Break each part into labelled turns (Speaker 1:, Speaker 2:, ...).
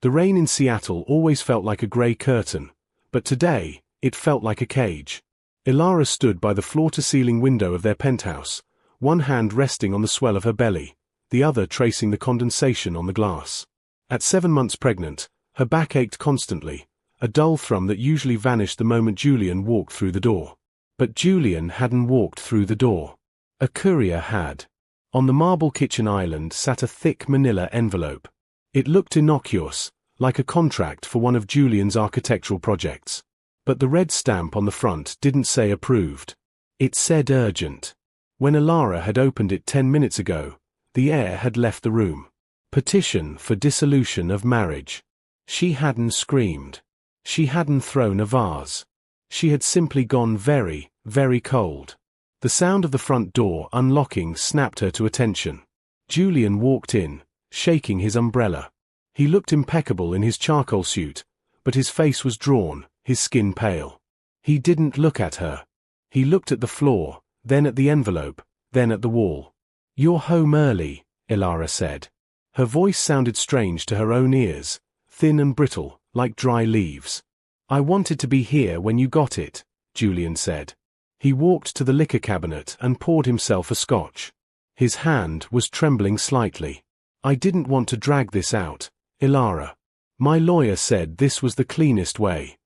Speaker 1: The rain in Seattle always felt like a grey curtain, but today, it felt like a cage. Ilara stood by the floor-to-ceiling window of their penthouse, one hand resting on the swell of her belly, the other tracing the condensation on the glass. At 7 months pregnant, her back ached constantly, a dull thrum that usually vanished the moment Julian walked through the door. But Julian hadn't walked through the door. A courier had. On the marble kitchen island sat a thick manila envelope. It looked innocuous, like a contract for one of Julian's architectural projects. But the red stamp on the front didn't say approved. It said urgent. When Ilara had opened it 10 minutes ago, the air had left the room. Petition for dissolution of marriage. She hadn't screamed. She hadn't thrown a vase. She had simply gone very, very cold. The sound of the front door unlocking snapped her to attention. Julian walked in, shaking his umbrella. He looked impeccable in his charcoal suit, but his face was drawn, his skin pale. He didn't look at her. He looked at the floor, then at the envelope, then at the wall. "You're home early," Ilara said. Her voice sounded strange to her own ears, thin and brittle, like dry leaves. "I wanted to be here when you got it," Julian said. He walked to the liquor cabinet and poured himself a scotch. His hand was trembling slightly. "I didn't want to drag this out, Ilara. My lawyer said this was the cleanest way."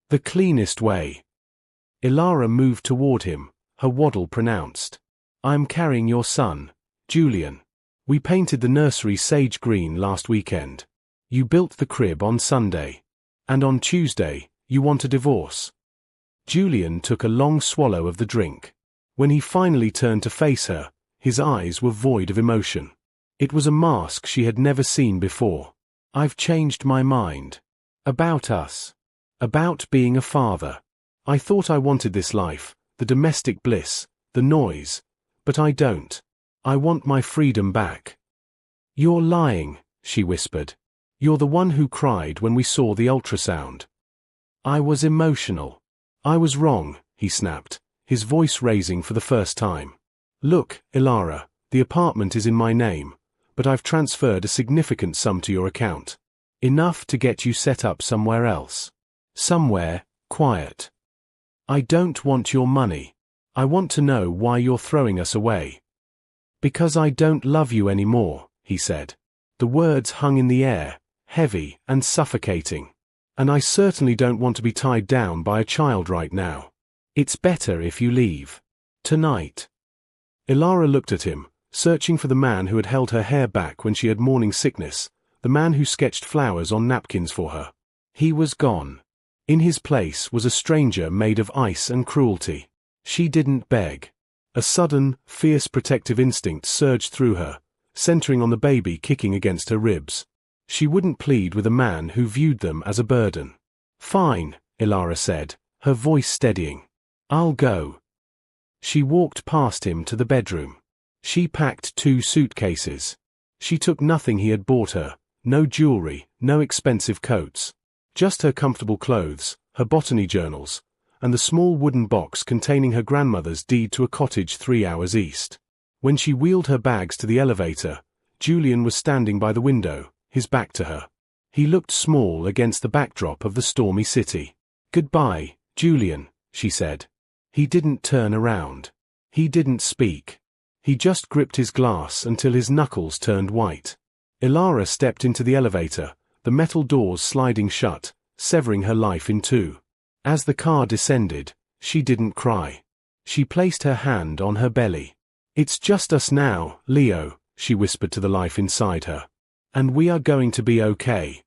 Speaker 1: "The cleanest way." Ilara moved toward him, her waddle pronounced. "I'm carrying your son, Julian. We painted the nursery sage green last weekend. You built the crib on Sunday. And on Tuesday, you want a divorce." Julian took a long swallow of the drink. When he finally turned to face her, his eyes were void of emotion. It was a mask she had never seen before. "I've changed my mind. About us. About being a father. I thought I wanted this life, the domestic bliss, the noise, but I don't. I want my freedom back." "You're lying," she whispered. "You're the one who cried when we saw the ultrasound." "I was emotional. I was wrong," he snapped, his voice raising for the first time. "Look, Ilara, the apartment is in my name, but I've transferred a significant sum to your account. Enough to get you set up somewhere else. Somewhere quiet. I don't want your money. I want to know why you're throwing us away." "Because I don't love you anymore," he said. The words hung in the air, heavy and suffocating. "And I certainly don't want to be tied down by a child right now. It's better if you leave. Tonight." Ilara looked at him, searching for the man who had held her hair back when she had morning sickness, the man who sketched flowers on napkins for her. He was gone. In his place was a stranger made of ice and cruelty. She didn't beg. A sudden, fierce protective instinct surged through her, centering on the baby kicking against her ribs. She wouldn't plead with a man who viewed them as a burden. "Fine," Ilara said, her voice steadying. "I'll go." She walked past him to the bedroom. She packed 2 suitcases. She took nothing he had bought her, no jewelry, no expensive coats. Just her comfortable clothes, her botany journals, and the small wooden box containing her grandmother's deed to a cottage 3 hours east. When she wheeled her bags to the elevator, Julian was standing by the window, his back to her. He looked small against the backdrop of the stormy city. "Goodbye, Julian," she said. He didn't turn around. He didn't speak. He just gripped his glass until his knuckles turned white. Ilara stepped into the elevator, the metal doors sliding shut, severing her life in two. As the car descended, she didn't cry. She placed her hand on her belly. "It's just us now, Leo," she whispered to the life inside her. "And we are going to be okay."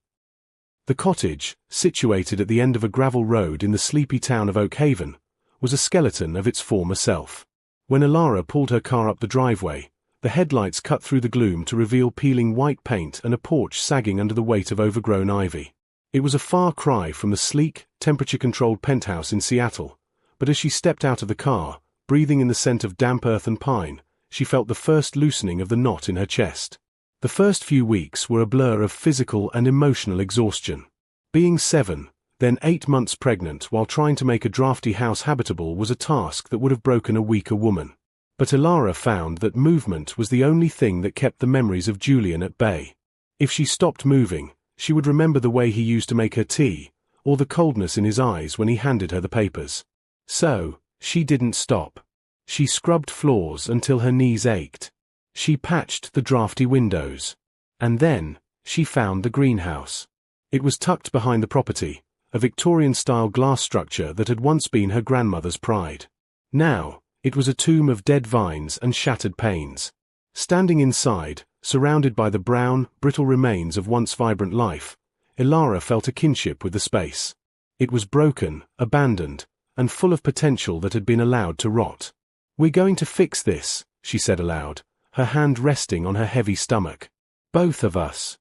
Speaker 1: The cottage, situated at the end of a gravel road in the sleepy town of Oak Haven, was a skeleton of its former self. When Ilara pulled her car up the driveway, the headlights cut through the gloom to reveal peeling white paint and a porch sagging under the weight of overgrown ivy. It was a far cry from the sleek, temperature-controlled penthouse in Seattle, but as she stepped out of the car, breathing in the scent of damp earth and pine, she felt the first loosening of the knot in her chest. The first few weeks were a blur of physical and emotional exhaustion. Being 7, then 8 months pregnant while trying to make a drafty house habitable was a task that would have broken a weaker woman. But Ilara found that movement was the only thing that kept the memories of Julian at bay. If she stopped moving, She would remember the way he used to make her tea, or the coldness in his eyes when he handed her the papers. So, she didn't stop. She scrubbed floors until her knees ached. She patched the drafty windows. And then, she found the greenhouse. It was tucked behind the property, a Victorian-style glass structure that had once been her grandmother's pride. Now, it was a tomb of dead vines and shattered panes. Standing inside, surrounded by the brown, brittle remains of once vibrant life, Ilara felt a kinship with the space. It was broken, abandoned, and full of potential that had been allowed to rot. "We're going to fix this," she said aloud, her hand resting on her heavy stomach. "Both of us."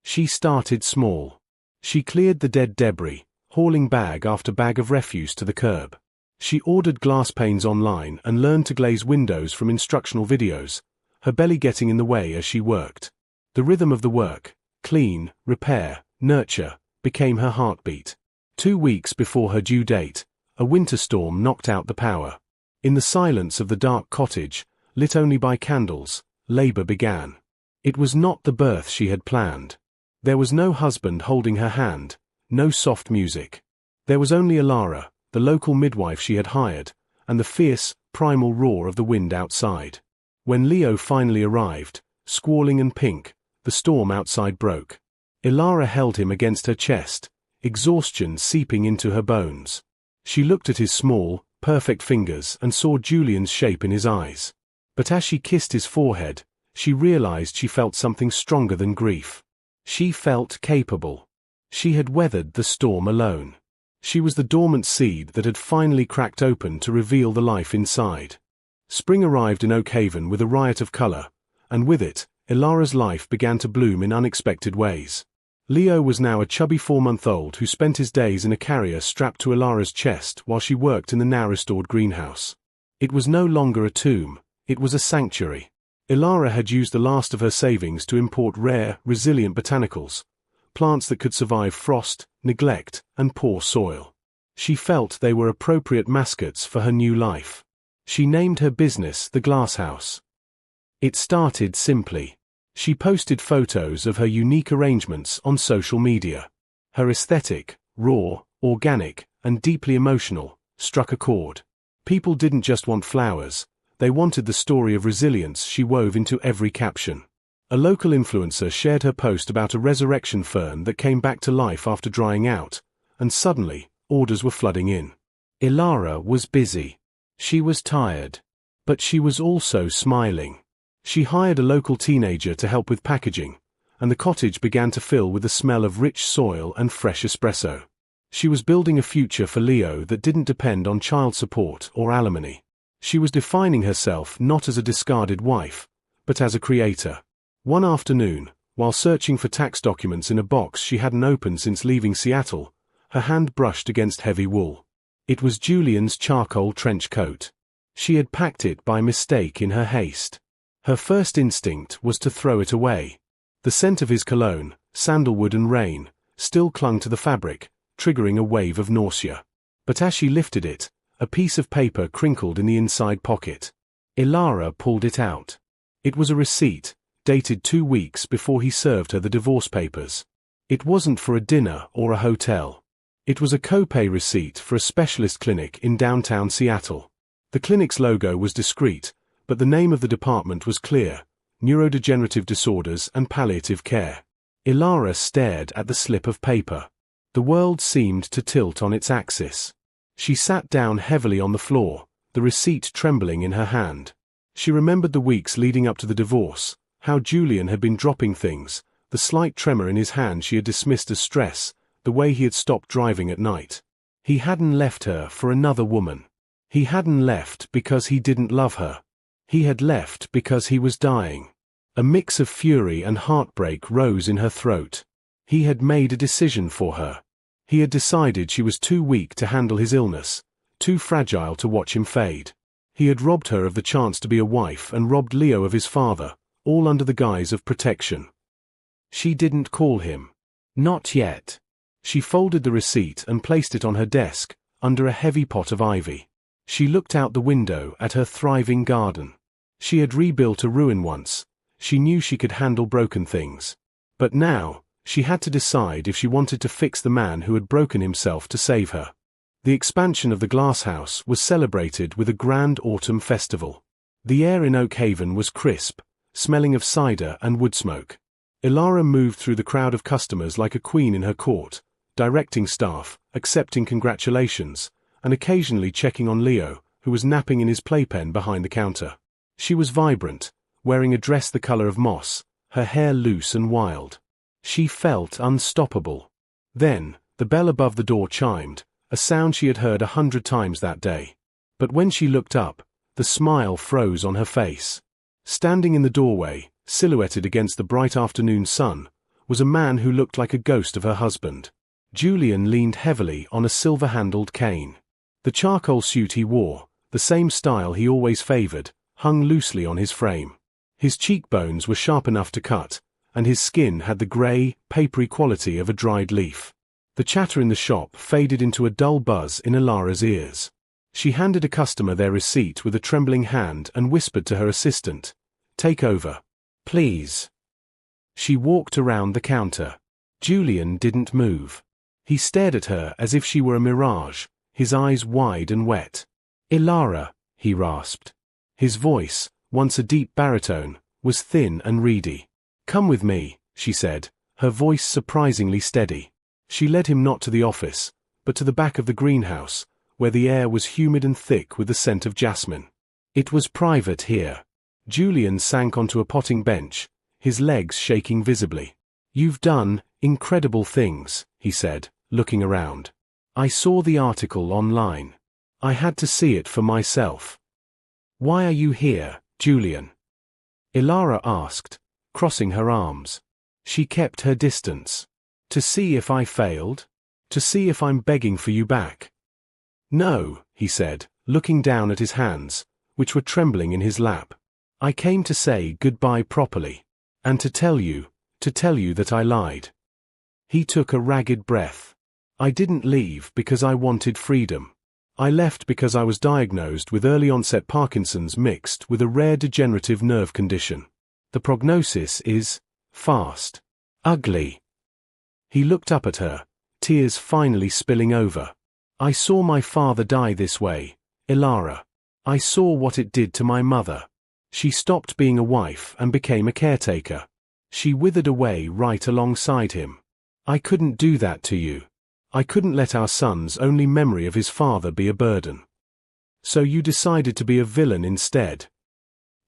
Speaker 1: She started small. She cleared the dead debris, hauling bag after bag of refuse to the curb. She ordered glass panes online and learned to glaze windows from instructional videos, her belly getting in the way as she worked. The rhythm of the work, clean, repair, nurture, became her heartbeat. 2 weeks before her due date, a winter storm knocked out the power. In the silence of the dark cottage, lit only by candles, labor began. It was not the birth she had planned. There was no husband holding her hand, no soft music. There was only Ilara, the local midwife she had hired, and the fierce, primal roar of the wind outside. When Leo finally arrived, squalling and pink, the storm outside broke. Ilara held him against her chest, exhaustion seeping into her bones. She looked at his small, perfect fingers and saw Julian's shape in his eyes. But as she kissed his forehead, she realized she felt something stronger than grief. She felt capable. She had weathered the storm alone. She was the dormant seed that had finally cracked open to reveal the life inside. Spring arrived in Oak Haven with a riot of color, and with it, Ilara's life began to bloom in unexpected ways. Leo was now a chubby 4-month-old who spent his days in a carrier strapped to Ilara's chest while she worked in the now-restored greenhouse. It was no longer a tomb, it was a sanctuary. Ilara had used the last of her savings to import rare, resilient botanicals, plants that could survive frost, neglect, and poor soil. She felt they were appropriate mascots for her new life. She named her business the Glasshouse. It started simply. She posted photos of her unique arrangements on social media. Her aesthetic, raw, organic, and deeply emotional, struck a chord. People didn't just want flowers, they wanted the story of resilience she wove into every caption. A local influencer shared her post about a resurrection fern that came back to life after drying out, and suddenly, orders were flooding in. Ilara was busy. She was tired. But she was also smiling. She hired a local teenager to help with packaging, and the cottage began to fill with the smell of rich soil and fresh espresso. She was building a future for Leo that didn't depend on child support or alimony. She was defining herself not as a discarded wife, but as a creator. One afternoon, while searching for tax documents in a box she hadn't opened since leaving Seattle, her hand brushed against heavy wool. It was Julian's charcoal trench coat. She had packed it by mistake in her haste. Her first instinct was to throw it away. The scent of his cologne, sandalwood and rain, still clung to the fabric, triggering a wave of nausea. But as she lifted it, a piece of paper crinkled in the inside pocket. Ilara pulled it out. It was a receipt, dated 2 weeks before he served her the divorce papers. It wasn't for a dinner or a hotel. It was a copay receipt for a specialist clinic in downtown Seattle. The clinic's logo was discreet, but the name of the department was clear: neurodegenerative disorders and palliative care. Ilara stared at the slip of paper. The world seemed to tilt on its axis. She sat down heavily on the floor, the receipt trembling in her hand. She remembered the weeks leading up to the divorce, how Julian had been dropping things, the slight tremor in his hand she had dismissed as stress, the way he had stopped driving at night. He hadn't left her for another woman. He hadn't left because he didn't love her. He had left because he was dying. A mix of fury and heartbreak rose in her throat. He had made a decision for her. He had decided she was too weak to handle his illness, too fragile to watch him fade. He had robbed her of the chance to be a wife and robbed Leo of his father, all under the guise of protection. She didn't call him. Not yet. She folded the receipt and placed it on her desk, under a heavy pot of ivy. She looked out the window at her thriving garden. She had rebuilt a ruin once. She knew she could handle broken things. But now, She had to decide if she wanted to fix the man who had broken himself to save her. The expansion of the glasshouse was celebrated with a grand autumn festival. The air in Oak Haven was crisp, smelling of cider and wood smoke. Ilara moved through the crowd of customers like a queen in her court, directing staff, accepting congratulations, and occasionally checking on Leo, who was napping in his playpen behind the counter. She was vibrant, wearing a dress the color of moss, her hair loose and wild. She felt unstoppable. Then, the bell above the door chimed, a sound she had heard 100 times that day. But when she looked up, the smile froze on her face. Standing in the doorway, silhouetted against the bright afternoon sun, was a man who looked like a ghost of her husband. Julian leaned heavily on a silver-handled cane. The charcoal suit he wore, the same style he always favored, hung loosely on his frame. His cheekbones were sharp enough to cut, and his skin had the grey, papery quality of a dried leaf. The chatter in the shop faded into a dull buzz in Ilara's ears. She handed a customer their receipt with a trembling hand and whispered to her assistant, "Take over, please." She walked around the counter. Julian didn't move. He stared at her as if she were a mirage, his eyes wide and wet. "Ilara," he rasped. His voice, once a deep baritone, was thin and reedy. "Come with me," she said, her voice surprisingly steady. She led him not to the office, but to the back of the greenhouse, where the air was humid and thick with the scent of jasmine. It was private here. Julian sank onto a potting bench, his legs shaking visibly. "You've done incredible things," he said, looking around. "I saw the article online. I had to see it for myself." "Why are you here, Julian?" Ilara asked, crossing her arms. She kept her distance. "To see if I failed? To see if I'm begging for you back?" "No," he said, looking down at his hands, which were trembling in his lap. "I came to say goodbye properly. And to tell you that I lied." He took a ragged breath. "I didn't leave because I wanted freedom. I left because I was diagnosed with early-onset Parkinson's mixed with a rare degenerative nerve condition. The prognosis is fast. Ugly." He looked up at her, tears finally spilling over. "I saw my father die this way, Ilara. I saw what it did to my mother. She stopped being a wife and became a caretaker. She withered away right alongside him. I couldn't do that to you. I couldn't let our son's only memory of his father be a burden. So you decided to be a villain instead?"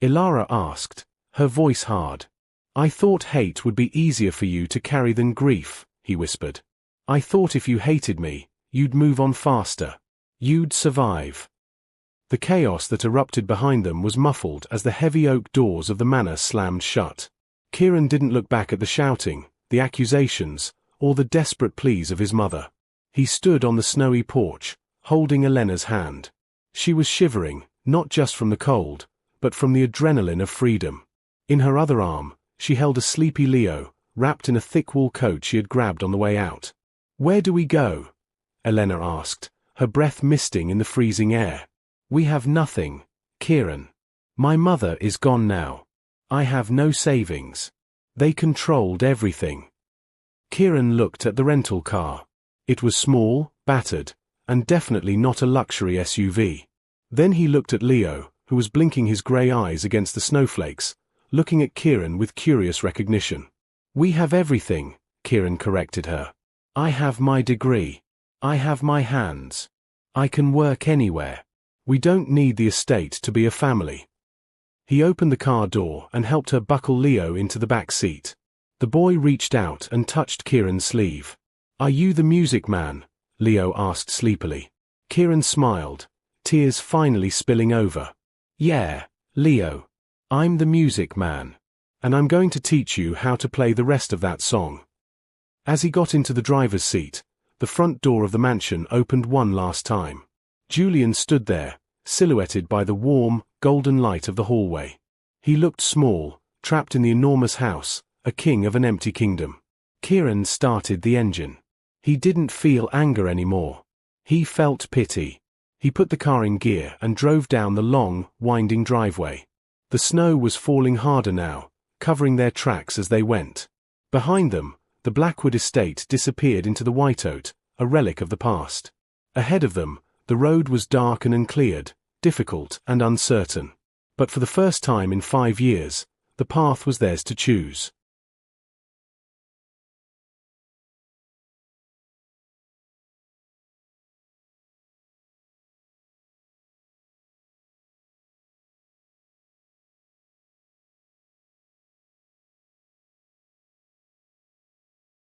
Speaker 1: Ilara asked, her voice hard. "I thought hate would be easier for you to carry than grief," he whispered. "I thought if you hated me, you'd move on faster. You'd survive." The chaos that erupted behind them was muffled as the heavy oak doors of the manor slammed shut. Kieran didn't look back at the shouting, the accusations, or the desperate pleas of his mother. He stood on the snowy porch, holding Elena's hand. She was shivering, not just from the cold, but from the adrenaline of freedom. In her other arm, she held a sleepy Leo, wrapped in a thick wool coat she had grabbed on the way out. "Where do we go?" Elena asked, her breath misting in the freezing air. "We have nothing, Kieran. My mother is gone now. I have no savings. They controlled everything." Kieran looked at the rental car. It was small, battered, and definitely not a luxury SUV. Then he looked at Leo, who was blinking his grey eyes against the snowflakes, looking at Kieran with curious recognition. "We have everything," Kieran corrected her. "I have my degree. I have my hands. I can work anywhere. We don't need the estate to be a family." He opened the car door and helped her buckle Leo into the back seat. The boy reached out and touched Kieran's sleeve. "Are you the music man?" Leo asked sleepily. Kieran smiled, tears finally spilling over. "Yeah, Leo. I'm the music man. And I'm going to teach you how to play the rest of that song." As he got into the driver's seat, the front door of the mansion opened one last time. Julian stood there, silhouetted by the warm, golden light of the hallway. He looked small, trapped in the enormous house, a king of an empty kingdom. Kieran started the engine. He didn't feel anger anymore. He felt pity. He put the car in gear and drove down the long, winding driveway. The snow was falling harder now, covering their tracks as they went. Behind them, The Blackwood estate disappeared into the whiteoat, a relic of the past. Ahead of them, the road was dark and uncleared, difficult and uncertain. But for the first time in 5 years, the path was theirs to choose.